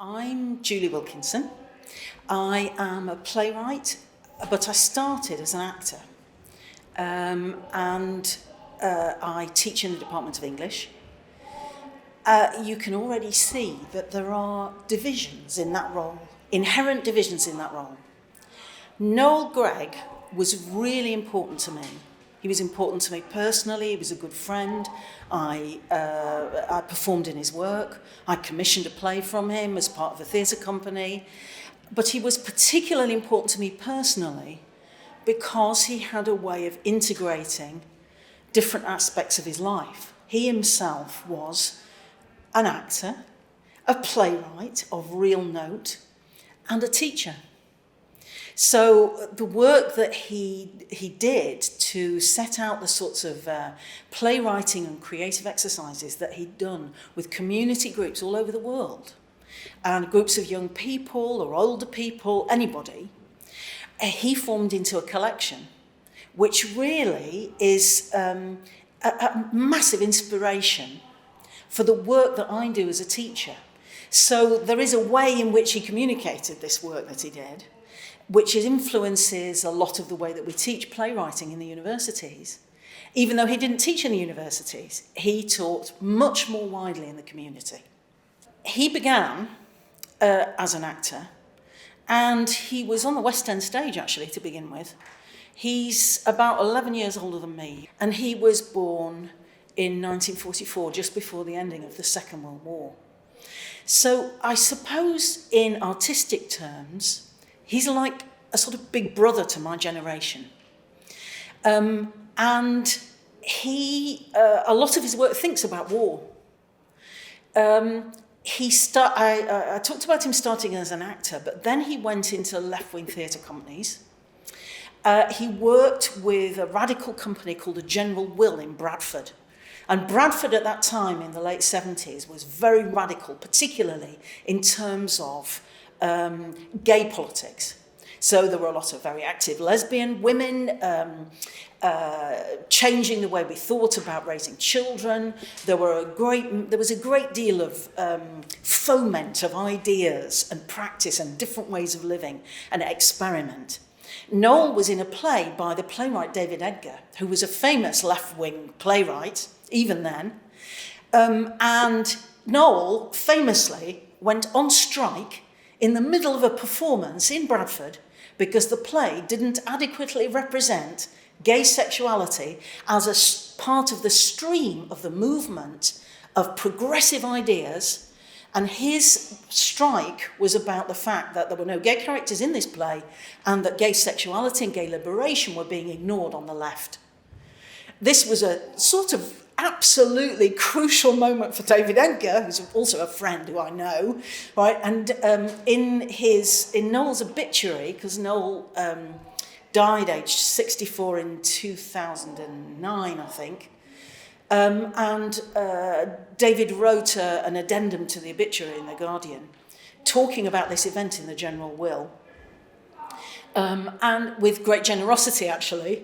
I'm Julie Wilkinson. I am a playwright, but I started as an actor. I teach in the Department of English. You can already see that there are divisions in that role, inherent divisions in that role. Noël Greig was really important to me. He was important to me personally. He was a good friend. I performed in his work. I commissioned a play from him as part of a theatre company. But he was particularly important to me personally because he had a way of integrating different aspects of his life. He himself was an actor, a playwright of real note, and a teacher. So the work that he did to set out the sorts of playwriting and creative exercises that he'd done with community groups all over the world, and groups of young people or older people, anybody, he formed into a collection, which really is a massive inspiration for the work that I do as a teacher. So there is a way in which he communicated this work that he did, which influences a lot of the way that we teach playwriting in the universities. Even though he didn't teach in the universities, he taught much more widely in the community. He began as an actor, and he was on the West End stage, actually, to begin with. He's about 11 years older than me, and he was born in 1944, just before the ending of the Second World War. So I suppose in artistic terms, he's like a sort of big brother to my generation. And he, a lot of his work thinks about war. I talked about him starting as an actor, but then he went into left-wing theatre companies. He worked with a radical company called the General Will in Bradford. And Bradford at that time, in the late 70s, was very radical, particularly in terms of gay politics. So there were a lot of very active lesbian women, changing the way we thought about raising children. There was a great deal of foment of ideas and practice and different ways of living and experiment. Noël was in a play by the playwright David Edgar, who was a famous left-wing playwright, even then. And Noël famously went on strike in the middle of a performance in Bradford because the play didn't adequately represent gay sexuality as a part of the stream of the movement of progressive ideas. And his strike was about the fact that there were no gay characters in this play and that gay sexuality and gay liberation were being ignored on the left. This was a sort of absolutely crucial moment for David Edgar, who's also a friend who I know, right? And in Noël's obituary, because Noël died aged 64 in 2009, I think, and David wrote an addendum to the obituary in The Guardian, talking about this event in the General Will, and with great generosity, actually.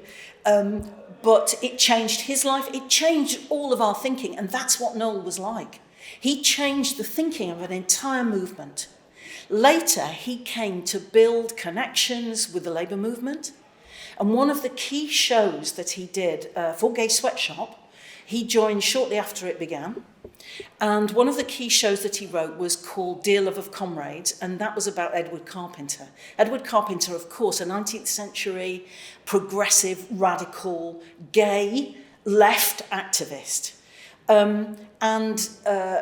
But it changed his life. It changed all of our thinking, and that's what Noël was like. He changed the thinking of an entire movement. Later, he came to build connections with the labour movement, and one of the key shows that he did for Gay Sweatshop, he joined shortly after it began. And one of the key shows that he wrote was called Dear Love of Comrades, and that was about Edward Carpenter. Edward Carpenter, of course, a 19th century progressive, radical, gay, left activist. And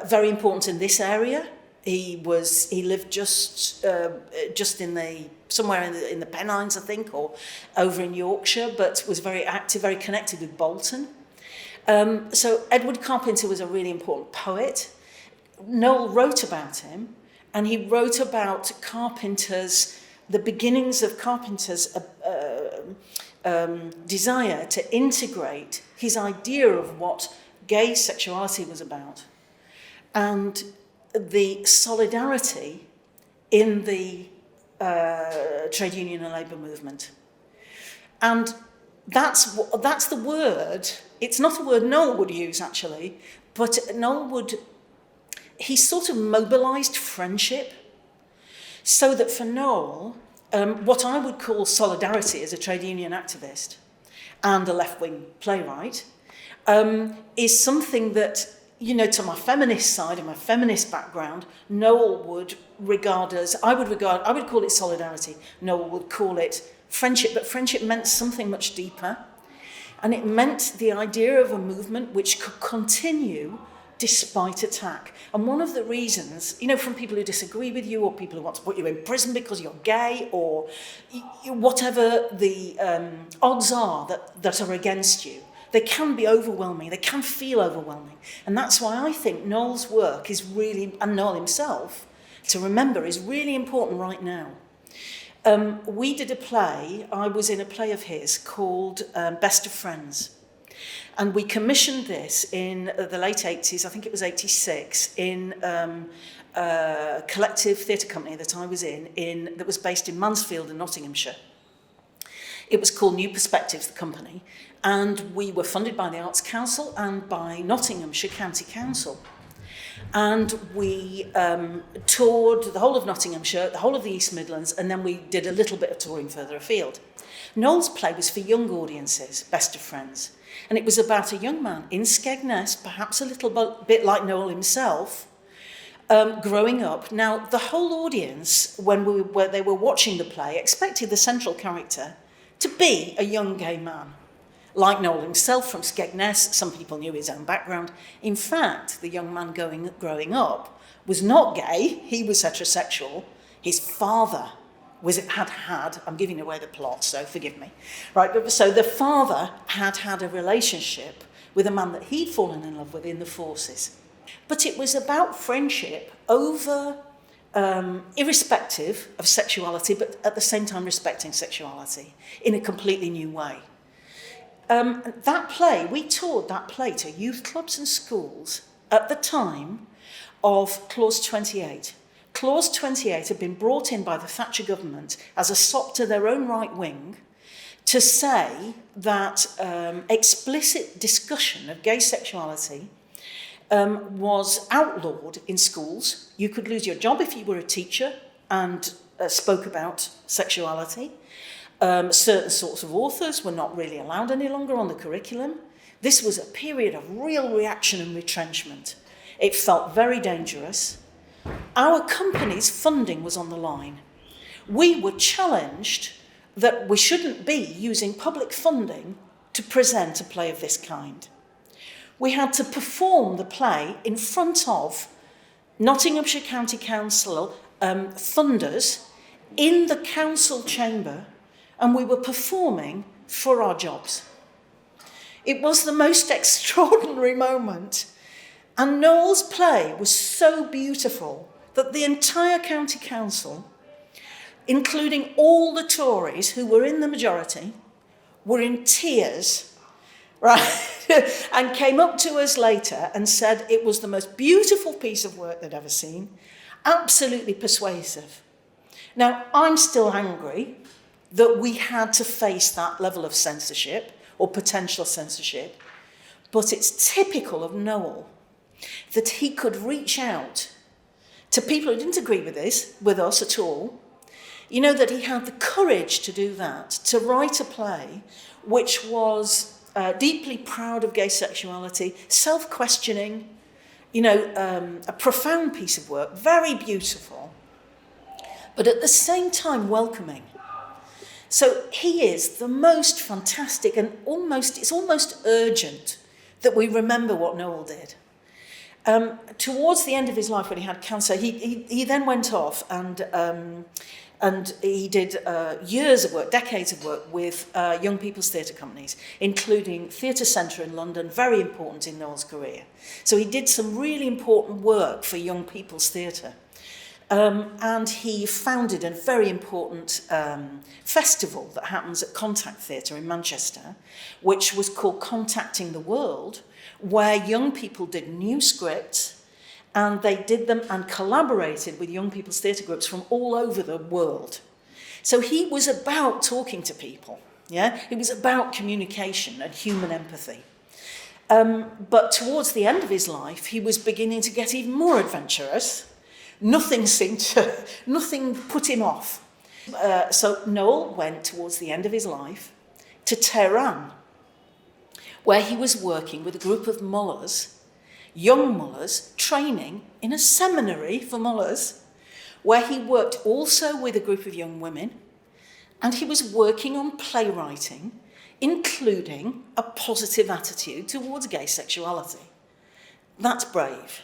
very important in this area. He lived just somewhere in the Pennines, I think, or over in Yorkshire, but was very active, very connected with Bolton. So Edward Carpenter was a really important poet. Noël wrote about him, and he wrote about the beginnings of Carpenter's desire to integrate his idea of what gay sexuality was about and the solidarity in the trade union and labour movement. And that's the word. It's not a word Noël would use, actually, but Noël he sort of mobilised friendship So that for Noël, what I would call solidarity as a trade union activist and a left-wing playwright is something that, you know, to my feminist side and my feminist background, Noël would regard as, I would call it solidarity. Noël would call it friendship, but friendship meant something much deeper. And it meant the idea of a movement which could continue despite attack. And one of the reasons, you know, from people who disagree with you or people who want to put you in prison because you're gay or whatever the odds are that are against you, they can be overwhelming, they can feel overwhelming. And that's why I think Noel's work is really, and Noël himself, to remember, is really important right now. We did a play, I was in a play of his called Best of Friends. And we commissioned this in the late 80s, I think it was 86, in a collective theatre company that I was in that was based in Mansfield in Nottinghamshire. It was called New Perspectives, the company, and we were funded by the Arts Council and by Nottinghamshire County Council. And we toured the whole of Nottinghamshire, the whole of the East Midlands, and then we did a little bit of touring further afield. Noel's play was for young audiences, Best of Friends. And it was about a young man in Skegness, perhaps a little bit like Noël himself, growing up. Now, the whole audience, when they were watching the play, expected the central character to be a young gay man. Like Noël himself from Skegness, some people knew his own background. In fact, the young man growing up was not gay, he was heterosexual. His father had, I'm giving away the plot, so forgive me. Right, so the father had a relationship with a man that he'd fallen in love with in the forces. But it was about friendship over, irrespective of sexuality, but at the same time respecting sexuality in a completely new way. That play, we toured that play to youth clubs and schools at the time of Clause 28. Clause 28 had been brought in by the Thatcher government as a sop to their own right wing to say that explicit discussion of gay sexuality was outlawed in schools. You could lose your job if you were a teacher and spoke about sexuality. Certain sorts of authors were not really allowed any longer on the curriculum. This was a period of real reaction and retrenchment. It felt very dangerous. Our company's funding was on the line. We were challenged that we shouldn't be using public funding to present a play of this kind. We had to perform the play in front of Nottinghamshire County Council funders in the council chamber, and we were performing for our jobs. It was the most extraordinary moment. And Noel's play was so beautiful that the entire county council, including all the Tories who were in the majority, were in tears, right? And came up to us later and said it was the most beautiful piece of work they'd ever seen, absolutely persuasive. Now, I'm still angry that we had to face that level of censorship or potential censorship, but it's typical of Noël that he could reach out to people who didn't agree with us at all. You know, that he had the courage to do that, to write a play which was deeply proud of gay sexuality, self-questioning, you know, a profound piece of work, very beautiful, but at the same time welcoming. So he is the most fantastic and it's almost urgent that we remember what Noël did. Towards the end of his life, when he had cancer, he then went off and he did years of work, decades of work with young people's theatre companies, including Theatre Centre in London, very important in Noël's career. So he did some really important work for young people's theatre. And he founded a very important festival that happens at Contact Theatre in Manchester, which was called Contacting the World, where young people did new scripts, and they did them and collaborated with young people's theatre groups from all over the world. So he was about talking to people, yeah? It was about communication and human empathy. But towards the end of his life, he was beginning to get even more adventurous, nothing put him off. So Noël went towards the end of his life to Tehran, where he was working with a group of mullahs, young mullahs, training in a seminary for mullahs, where he worked also with a group of young women, and he was working on playwriting, including a positive attitude towards gay sexuality. That's brave,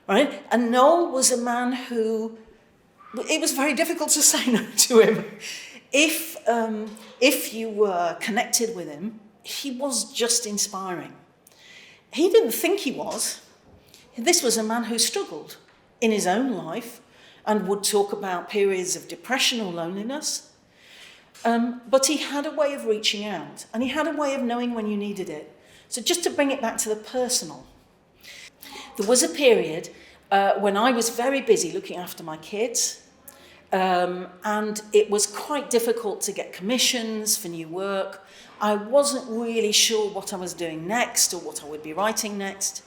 right? And Noël was a man who, it was very difficult to say no to him. If you were connected with him, he was just inspiring. He didn't think he was. This was a man who struggled in his own life and would talk about periods of depression or loneliness. But he had a way of reaching out, and he had a way of knowing when you needed it. So just to bring it back to the personal, there was a period when I was very busy looking after my kids, and it was quite difficult to get commissions for new work. I wasn't really sure what I was doing next or what I would be writing next.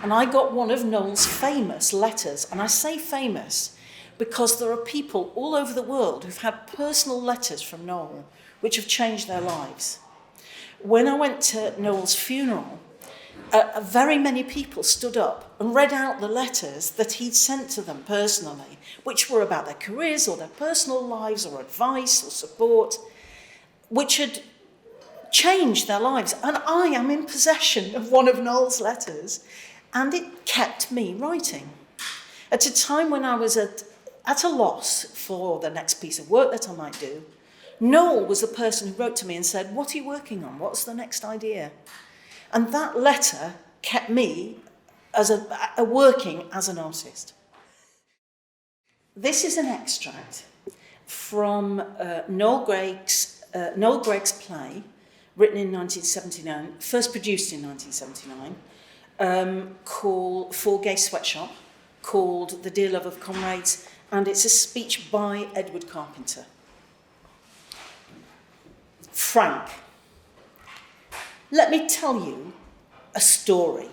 And I got one of Noël's famous letters, and I say famous because there are people all over the world who've had personal letters from Noël which have changed their lives. When I went to Noël's funeral, very many people stood up and read out the letters that he'd sent to them personally, which were about their careers or their personal lives or advice or support, which had changed their lives. And I am in possession of one of Noël's letters, and it kept me writing. At a time when I was at a loss for the next piece of work that I might do, Noël was the person who wrote to me and said, "What are you working on? What's the next idea?" And that letter kept me as working as an artist. This is an extract from Noël Greig's play, written in 1979, first produced in 1979, for Gay Sweatshop, called The Dear Love of Comrades, and it's a speech by Edward Carpenter. Frank, let me tell you a story.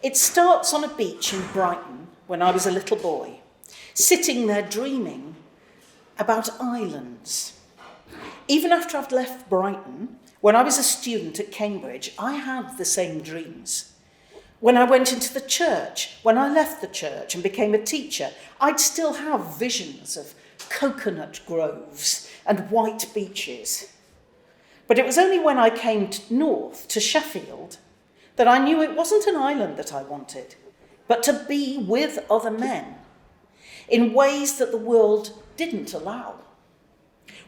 It starts on a beach in Brighton when I was a little boy, sitting there dreaming about islands. Even after I'd left Brighton, when I was a student at Cambridge, I had the same dreams. When I went into the church, when I left the church and became a teacher, I'd still have visions of coconut groves and white beaches. But it was only when I came north to Sheffield that I knew it wasn't an island that I wanted, but to be with other men in ways that the world didn't allow.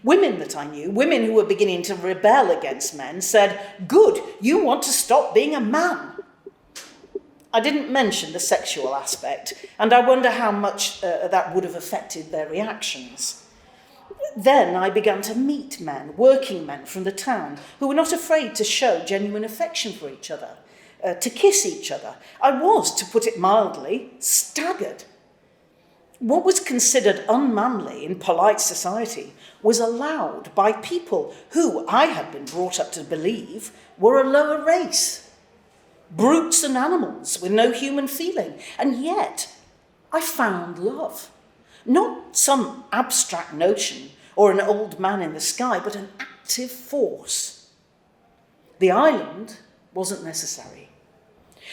Women that I knew, women who were beginning to rebel against men, said, "Good, you want to stop being a man." I didn't mention the sexual aspect, and I wonder how much that would have affected their reactions. Then I began to meet men, working men from the town, who were not afraid to show genuine affection for each other, to kiss each other. I was, to put it mildly, staggered. What was considered unmanly in polite society was allowed by people who, I had been brought up to believe, were a lower race. Brutes and animals with no human feeling. And yet, I found love. Not some abstract notion or an old man in the sky, but an active force. The island wasn't necessary.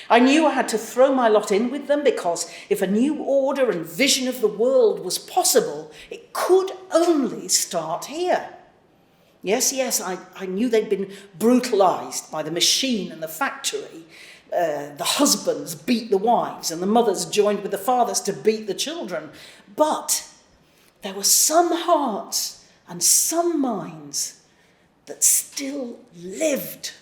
I knew I had to throw my lot in with them because if a new order and vision of the world was possible, it could only start here. Yes, I knew they'd been brutalised by the machine and the factory. The husbands beat the wives and the mothers joined with the fathers to beat the children. But there were some hearts and some minds that still lived.